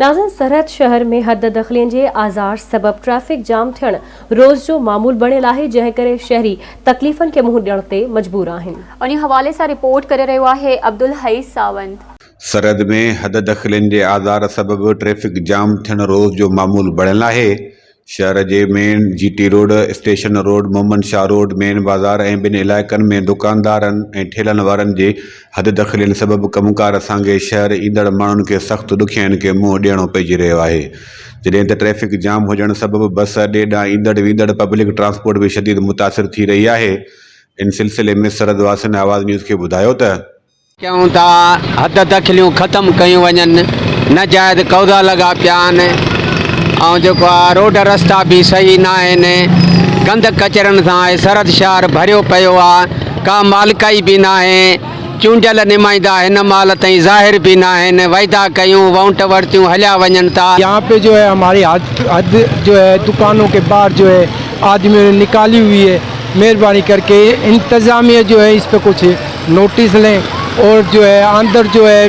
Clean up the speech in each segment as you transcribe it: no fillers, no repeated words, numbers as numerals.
नाज़िन, सरहद शहर में हद दख़लियुनि जे आज़ार सबब ट्रैफिक जाम थियण रोज़ जो मामूल बणियल आहे, जंहिं करे शहरी तकलीफ़नि के मुंहुं ॾियण ते मजबूर आहिनि। उन हवाले सां रिपोर्ट करे रहियो आहे अब्दुल हई सावंत। सरहद में हद दख़लियुनि जे आज़ार सबब ट्रैफिक जाम थियण रोज़ जो मामूल बणियल आहे। शहर के main GT road, station road, Mohammad Shah road, main बाज़ार ऐं ॿिनि इलाइक़नि में दुकानदारनि ऐं ठेलनि वारनि जे हद दख़लियुनि सबब कमुकार सां शहर ईंदड़ माण्हुनि खे सख़्तु ॾुखियाईनि खे मुंहुं ॾियणो पइजी रहियो आहे। जॾहिं त ट्रैफिक जाम हुजण सबब बस अॾे ॾांहुं ईंदड़ वींदड़ पब्लिक ट्रांसपोर्ट भी शदीद मुतासिर थी रही है। इन सिलसिले में सरहद वासियुनि आवाज़ न्यूज़ के ॿुधायो त क्यों था हद दख़लियूं ख़त्म कयूं वञनि, नाजायज़ कौदा लगा पिया आहिनि ऐं जेको आहे रोड रस्ता भी सही न आहिनि। गंद कचरनि सां सरहद शहर भरियो पियो आहे, का मालिकाई भी न आहे। चूंडियल नुमाइंदा हिन माल ताईं ज़ाहिर भी न आहिनि। वाइदा कयूं, वाउंट वरितियूं, हलिया वञनि था। यहाँ पे जो है हमारी हद जो है दुकानों के बाहर जो है आदमियों ने निकाली हुई है। मेहरबानी करके इंतज़ामिया जो है इस पर कुछ नोटिस लें और जो है अंदर जो है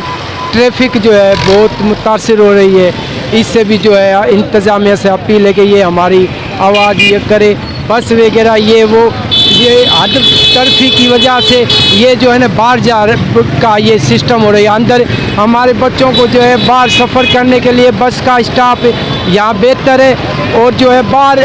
ट्रैफिक जो है बहुत मुतासिर हो रही है। इससे भी जो है इंतज़ामिया से अपील है कि ये हमारी आवाज़ ये करे। बस वगैरह ये हद तरफी की वजह से ये जो है ना बाहर जा का ये सिस्टम हो रही है। अंदर हमारे बच्चों को जो है बाहर सफ़र करने के लिए बस का स्टॉप यहाँ बेहतर है और जो है बाहर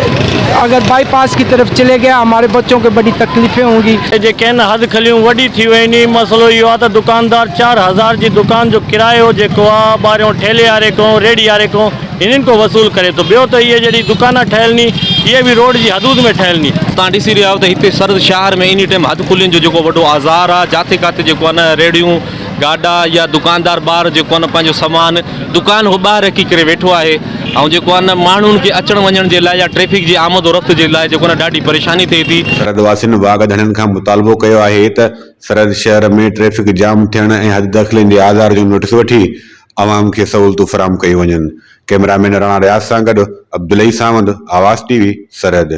अगर बाईपास की तरफ चले गया हमारे बच्चों को बड़ी तकलीफ़ें होंगी। जेके हद खलियूं वॾी थी वयूं आहिनि। मसलो इहो आहे त दुकानदार 4000 जी दुकान जो किरायो जेको आहे ॿाहिरियों ठेले वारे खां, रेडी वारे खां इन्हनि को वसूल करे थो। ॿियो त इहे जहिड़ी दुकान ठहियलनी ये भी रोड जी हदूद में ठहियलनी। तव्हां ॾिसी रहिया आहियो त हिते सरहद शहर में एनी टाइम हद खुलियुनि जो जेको वॾो आज़ार आहे। जाते काथे जेको आहे न रेडियूं गाॾा या दुकानदार ॿार जेको आहे न पंहिंजो सामान दुकान हो ॿाहिरि रखी करे वेठो आहे ऐं जेको आहे न माण्हुनि खे अचण वञण जे लाइ या ट्रैफिक जी आमद और रफ़्त जे लाइ जेको न ॾाढी परेशानी थिए थी। सरहद वासियुनि वागदड़नि खां मुतालबो कयो आहे त सरहद शहर में ट्रैफिक जाम थियण ऐं हद दख़लियुनि जे आज़ार जो नोटिस वठी आवाम खे सहूलियतूं फराहम कयूं वञनि। कैमरामैन राणा रियाज़ सां गॾु अब्दुल हई सावंत, आवाज़ TV, सरहद।